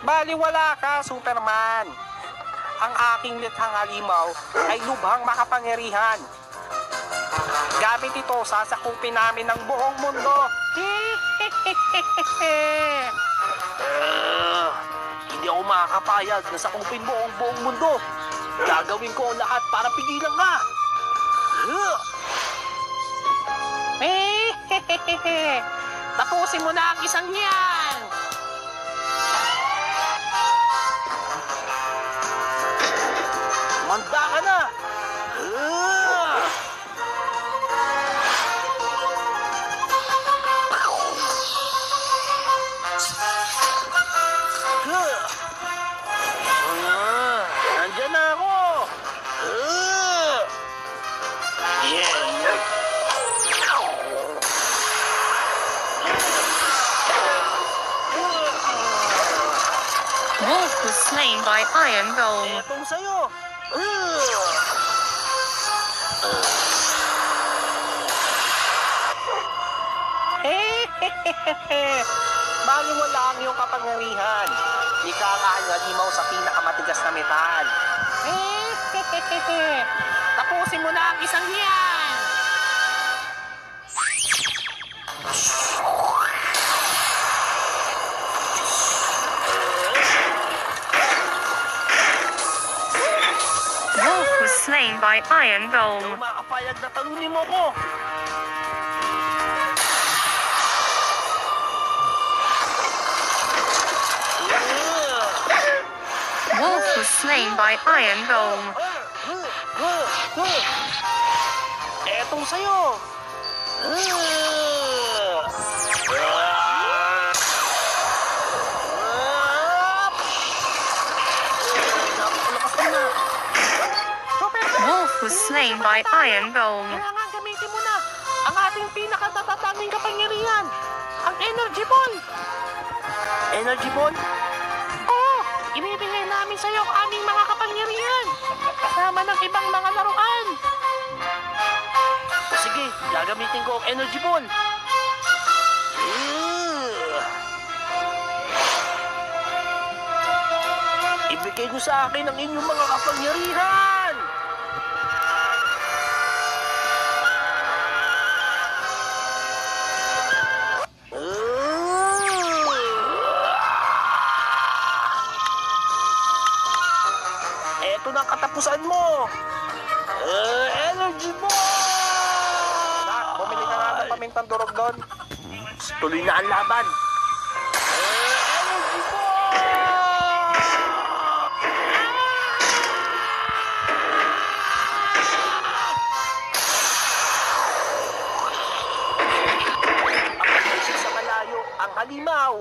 Baliwala ka, Superman. Ang aking likhang halimaw ay lubhang makapangyarihan. Gamit ito, sasakupin namin ng buong mundo. Hindi ako makakapayag na sakupin mo ang buong mundo. Gagawin ko ang lahat para pigilan ka. Tapusin mo na ang isang yan. Manda ka na. Nandiyan na ako. Wolf was slain by Iron Golem. Etong sa'yo. Baliwala ang iyong kapangyarihan. Ika ang aking halimaw sa pinakamatigas na metal. Tapusin mo na ang isang yan. Wolf was slain by Iron Golem. Ikaw makapayag na talunin mo ko. Wolf was slain by Iron Golem. Etong sa'yo. Napakalakas mo na. Wolf was slain by Iron Golem. Kailangan gamitin mo na ang ating pinakatatatanging kapangyarihan, ang Energy Ball. Energy Ball? Oo, ibibigay namin sa iyo ang aming mga kapangyarihan, kasama ng ibang mga laruan. Sige, gagamitin ko ang Energy Ball. Ibigay niyo sa akin ang inyong mga kapangyarihan. Eto na ang katapusan mo. Energy Ball! Bumili ka nga ng pamintang durog doon. Tuloy na ang laban. Energy Ball! Ang pag-isip sa malayo, ang halimaw.